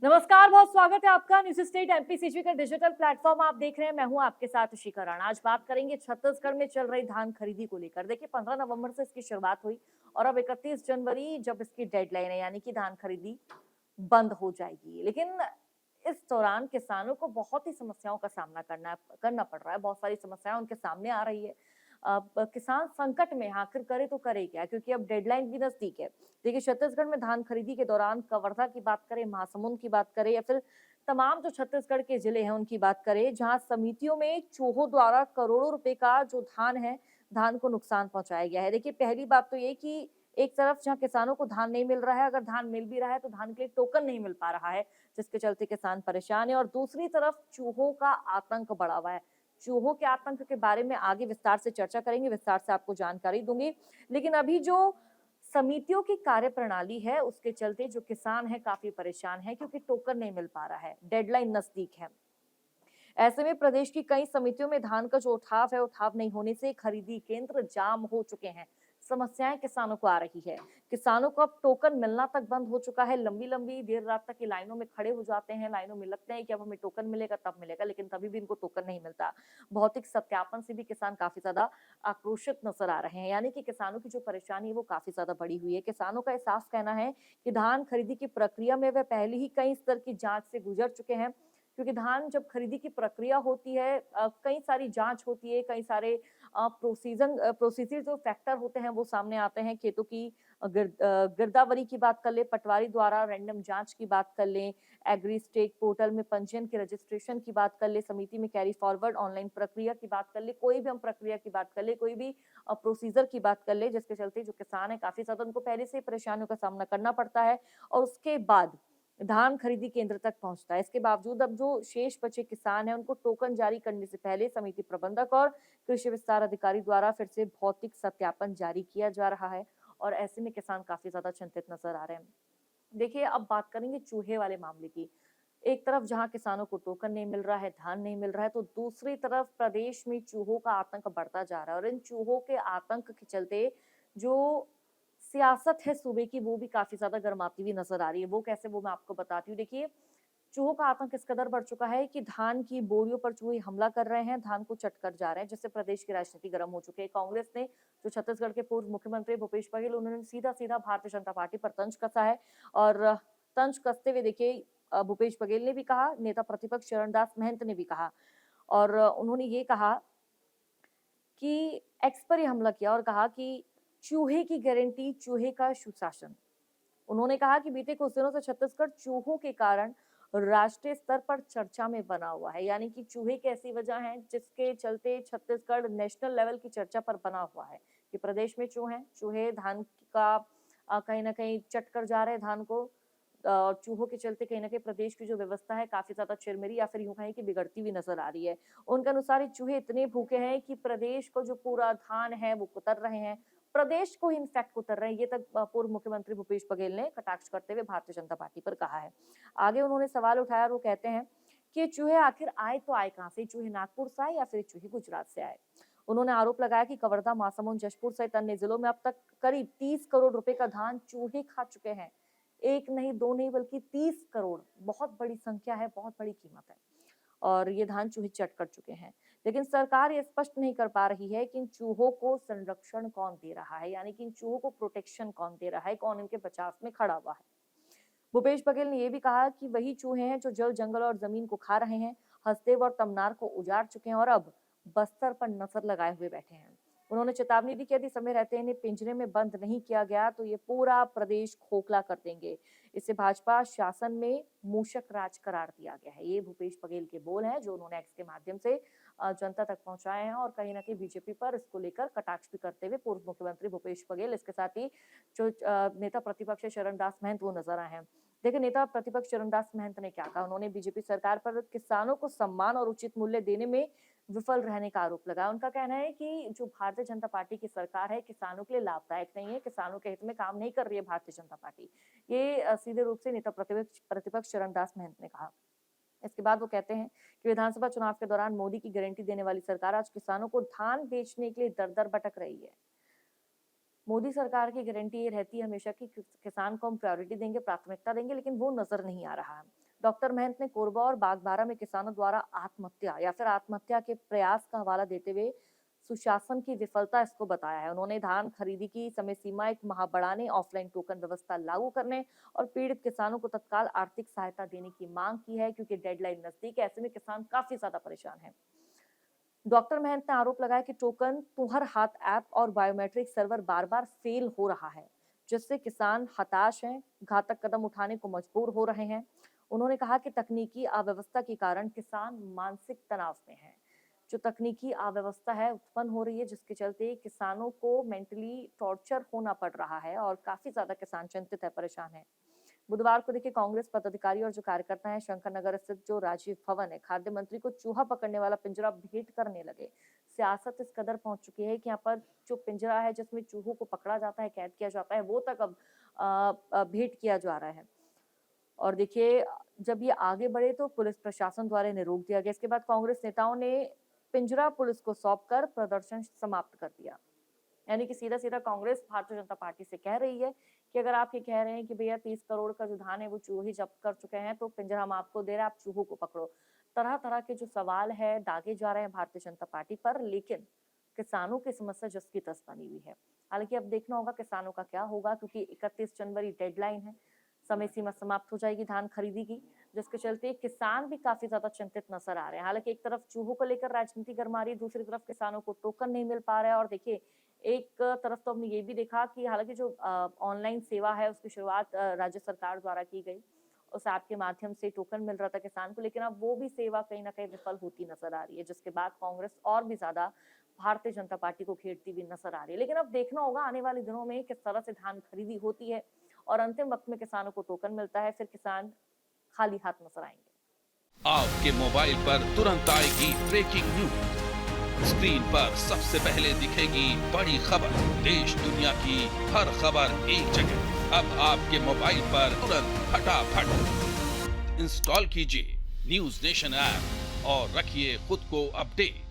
नमस्कार, बहुत स्वागत है आपका न्यूज स्टेट एमपीसीजी का डिजिटल प्लेटफॉर्म आप देख रहे हैं। मैं हूं आपके साथ शिखा राणा। आज बात करेंगे छत्तीसगढ़ में चल रही धान खरीदी को लेकर। देखिए 15 नवंबर से इसकी शुरुआत हुई और अब 31 जनवरी जब इसकी डेडलाइन है, यानी कि धान खरीदी बंद हो जाएगी। लेकिन इस दौरान किसानों को बहुत ही समस्याओं का सामना करना पड़ रहा है। बहुत सारी समस्याएं उनके सामने आ रही है। अब किसान संकट में है, आखिर करे तो करे क्या, क्योंकि अब डेडलाइन भी नजदीक है। देखिए छत्तीसगढ़ में धान खरीदी के दौरान कवर्धा की बात करें, महासमुंद की बात करें या फिर तमाम जो छत्तीसगढ़ के जिले हैं उनकी बात करें, जहां समितियों में चूहों द्वारा करोड़ों रुपए का जो धान है, धान को नुकसान पहुंचाया गया है। देखिए पहली बात तो ये कि एक तरफ जहां किसानों को धान नहीं मिल रहा है, अगर धान मिल भी रहा है तो धान के लिए टोकन नहीं मिल पा रहा है, जिसके चलते किसान परेशान है। और दूसरी तरफ चूहों का आतंक बढ़ा हुआ है। चूहों के आतंक के बारे में आगे विस्तार से चर्चा करेंगे, विस्तार से आपको जानकारी दूंगी। लेकिन अभी जो समितियों की कार्यप्रणाली है उसके चलते जो किसान है काफी परेशान है, क्योंकि टोकन नहीं मिल पा रहा है, डेडलाइन नजदीक है। ऐसे में प्रदेश की कई समितियों में धान का जो उठाव है, उठाव नहीं होने से खरीदी केंद्र जाम हो चुके हैं। समस्याएं किसानों को आ रही है। किसानों को अब टोकन मिलना तक बंद हो चुका है। लंबी लंबी देर रात तक की लाइनों में खड़े हो जाते हैं, लाइनों में लगते हैं कि अब हमें टोकन मिलेगा तब मिलेगा, लेकिन तभी भी इनको टोकन नहीं मिलता। भौतिक सत्यापन से भी किसान काफी ज्यादा आक्रोशित नजर आ रहे हैं, यानी कि किसानों की जो परेशानी है वो काफी ज्यादा बढ़ी हुई है। किसानों का साफ कहना है कि धान खरीदी की प्रक्रिया में वे पहले ही कई स्तर की जांच से गुजर चुके हैं, क्योंकि धान जब खरीदी की प्रक्रिया होती है, कई सारी जांच होती है, कई सारे प्रोसीजर जो फैक्टर होते हैं वो सामने आते हैं। खेतों की गिरदावरी की बात कर ले, पटवारी द्वारा रैंडम जांच की बात कर लें, एग्री स्टेट पोर्टल में पंजीयन के रजिस्ट्रेशन की बात कर ले, समिति में कैरी फॉरवर्ड ऑनलाइन प्रक्रिया की बात कर ले, कोई भी हम प्रक्रिया की बात कर ले, कोई भी प्रोसीजर की बात कर ले, जिसके चलते जो किसान है काफी ज्यादा उनको पहले से ही परेशानियों का सामना करना पड़ता है और उसके बाद धान खरीदी केंद्र तक पहुंचता है। इसके बावजूद अब जो शेष बचे किसान हैं उनको टोकन जारी करने से पहले समिति प्रबंधक और कृषि विस्तार अधिकारी द्वारा फिर से भौतिक सत्यापन जारी किया जा रहा है और ऐसे में किसान काफी ज्यादा चिंतित नजर आ रहे हैं। देखिए अब बात करेंगे चूहे वाले मामले की। एक तरफ जहां किसानों को टोकन नहीं मिल रहा है, धान नहीं मिल रहा है, तो दूसरी तरफ प्रदेश में चूहों का आतंक बढ़ता जा रहा है और इन चूहों के आतंक के चलते जो सियासत है सूबे की वो भी काफी ज्यादा गर्माती हुई नजर आ रही है। वो कैसे, वो मैं आपको बताती हूँ। देखिए चूहों का आतंक इस कदर बढ़ चुका है कि धान की बोरियों पर चूहे हमला कर रहे हैं, धान को चट कर जा रहे हैं, जिससे प्रदेश की राजनीति गर्म हो चुकी है। कांग्रेस ने, जो छत्तीसगढ़ के पूर्व मुख्यमंत्री भूपेश बघेल, उन्होंने सीधा सीधा भारतीय जनता पार्टी पर तंज कसा है और तंज कसते हुए देखिए भूपेश बघेल ने भी कहा, नेता प्रतिपक्ष चरणदास महंत ने भी कहा और उन्होंने ये कहा कि एक्स पर ही हमला किया और कहा कि चूहे की गारंटी, चूहे का सुशासन। उन्होंने कहा कि बीते कुछ दिनों से छत्तीसगढ़ चूहों के कारण राष्ट्रीय स्तर पर चर्चा में बना हुआ है, यानी कि चूहे की ऐसी वजह है जिसके चलते छत्तीसगढ़ नेशनल लेवल की चर्चा पर बना हुआ है कि प्रदेश में चूहे चूहे धान का कहीं ना कहीं चट कर जा रहे हैं धान को। चूहों के चलते कहीं ना कहीं प्रदेश की जो व्यवस्था है काफी ज्यादा चिरमिरी या फिर यूं कहें कि बिगड़ती हुई नजर आ रही है। उनके अनुसार ये चूहे इतने भूखे हैं कि प्रदेश को जो पूरा धान है वो कुतर रहे हैं, प्रदेश को ही इनफैक्ट उतर रहे हैं। ये तक पूर्व मुख्यमंत्री भूपेश बघेल ने कटाक्ष करते हुए भारतीय जनता पार्टी पर कहा है। आगे उन्होंने सवाल उठाया और वो कहते हैं कि ये चूहे आखिर आए तो आए कहां से, चूहे नागपुर से आए या फिर चूहे गुजरात से आए। उन्होंने आरोप लगाया कि कवर्धा, महासमुंद, जशपुर सहित अन्य जिलों में अब तक करीब 30 करोड़ रुपए का धान चूहे खा चुके हैं। एक नहीं, दो नहीं, बल्कि 30 करोड़, बहुत बड़ी संख्या है, बहुत बड़ी कीमत है और ये धान चूहे चट कर चुके हैं। लेकिन सरकार ये स्पष्ट नहीं कर पा रही है कि इन चूहों को संरक्षण कौन दे रहा है, यानी कि इन चूहों को प्रोटेक्शन कौन दे रहा है, कौन इनके बचाव में खड़ा हुआ है। भूपेश बघेल ने यह भी कहा कि वही चूहे हैं जो जल, जंगल और जमीन को खा रहे हैं, हसदेव और तमनार को उजाड़ चुके हैं और अब बस्तर पर नजर लगाए हुए बैठे हैं। उन्होंने चेतावनी दी कि यदि समय रहते इन्हें पिंजरे में बंद नहीं किया गया तो ये पूरा प्रदेश खोखला कर देंगे। इसे भाजपा शासन में मूषक राज करार दिया गया है। ये भूपेश बघेल के बोल हैं जो उन्होंने एक्स के माध्यम से जनता तक पहुंचाए हैं और कहीं ना कहीं बीजेपी पर इसको लेकर कटाक्ष भी करते हुए पूर्व मुख्यमंत्री भूपेश बघेल, इसके साथ ही जो नेता प्रतिपक्ष चरणदास महंत वो नजर आए हैं। देखिए नेता प्रतिपक्ष चरणदास महंत ने क्या कहा, उन्होंने बीजेपी सरकार पर किसानों को सम्मान और उचित मूल्य देने में विफल रहने का आरोप लगाया। उनका कहना है कि जो भारतीय जनता पार्टी की सरकार है किसानों के लिए लाभदायक नहीं है, किसानों के हित में काम नहीं कर रही है भारतीय जनता पार्टी। ये सीधे रूप से नेता प्रतिपक्ष चरणदास महंत ने कहा। इसके बाद वो कहते हैं कि विधानसभा चुनाव के दौरान मोदी की गारंटी देने वाली सरकार आज किसानों को धान बेचने के लिए दर दर भटक रही है। मोदी सरकार की गारंटी ये रहती है हमेशा कि किसान को हम प्रायोरिटी देंगे, प्राथमिकता देंगे, लेकिन वो नजर नहीं आ रहा है। डॉक्टर महंत ने कोरबा और बागबाहरा में किसानों द्वारा आत्महत्या या फिर आत्महत्या के प्रयास का हवाला देते हुए सुशासन की विफलता इसको बताया है। उन्होंने धान खरीदी की समय सीमा 1 माह बढ़ाने, ऑफलाइन टोकन व्यवस्था लागू करने और पीड़ित किसानों को तत्काल आर्थिक सहायता देने की मांग की है, क्योंकि डेडलाइन नजदीक है। ऐसे में किसान काफी ज्यादा परेशान हैं। डॉक्टर महंत ने आरोप लगाया कि टोकन तुम्हर हाथ ऐप और बायोमेट्रिक सर्वर बार बार फेल हो रहा है, जिससे किसान हताश हैं, घातक कदम उठाने को मजबूर हो रहे हैं। उन्होंने कहा कि तकनीकी अव्यवस्था के कारण किसान मानसिक तनाव में हैं। जो तकनीकी अव्यवस्था है उत्पन्न हो रही है, जिसके चलते किसानों को मेंटली टॉर्चर होना पड़ रहा है और काफी ज्यादा किसान चिंतित है, परेशान है। बुधवार को देखिए कांग्रेस पदाधिकारी और जो कार्यकर्ता हैं शंकर नगर स्थित जो राजीव भवन है, खाद्य मंत्री को चूहा पकड़ने वाला पिंजरा भेंट करने लगे। सियासत इस कदर पहुंच चुकी है कि यहाँ पर जो पिंजरा है जिसमें चूहों को पकड़ा जाता है, कैद किया जाता है, वो तक अब भेंट किया जा रहा है। और देखिए जब ये आगे बढ़े तो पुलिस प्रशासन द्वारा इन्हें रोक दिया गया। इसके बाद कांग्रेस नेताओं ने पिंजरा पुलिस को सौंपकर प्रदर्शन समाप्त कर दिया। यानी कि सीधा सीधा कांग्रेस भारतीय जनता पार्टी से कह रही है कि अगर आप ये कह रहे हैं कि भैया 30 करोड़ का जो धान है वो चूहे जब्त कर चुके हैं, तो पिंजरा हम आपको दे रहे हैं, आप चूहों को पकड़ो। तरह तरह के जो सवाल है दागे जा रहे हैं भारतीय जनता पार्टी पर, लेकिन किसानों की समस्या जिसकी तस बनी हुई है। हालांकि अब देखना होगा किसानों का क्या होगा, क्योंकि 31 जनवरी डेडलाइन है, समय सीमा समाप्त हो जाएगी धान खरीदी की, जिसके चलते किसान भी काफी ज्यादा चिंतित नजर आ रहे हैं। हालांकि एक तरफ चूहों को लेकर राजनीति गरमा रही है, दूसरी तरफ किसानों को टोकन नहीं मिल पा रहा है। और देखिए एक तरफ तो हमने ये भी देखा कि हालांकि जो ऑनलाइन सेवा है उसकी शुरुआत राज्य सरकार द्वारा की गई, उस ऐप के माध्यम से टोकन मिल रहा था किसान को, लेकिन अब वो भी सेवा कहीं ना कहीं विफल होती नजर आ रही है, जिसके बाद कांग्रेस और भी ज्यादा भारतीय जनता पार्टी को घेरती हुई नजर आ रही है। लेकिन अब देखना होगा आने वाले दिनों में किस तरह से धान खरीदी होती है और अंतिम वक्त में किसानों को टोकन मिलता है, फिर किसान खाली हाथ नजर आएंगे। आपके मोबाइल पर तुरंत आएगी ब्रेकिंग न्यूज, स्क्रीन पर सबसे पहले दिखेगी बड़ी खबर, देश दुनिया की हर खबर एक जगह। अब आपके मोबाइल पर तुरंत फटाफट इंस्टॉल कीजिए न्यूज नेशन ऐप और रखिए खुद को अपडेट।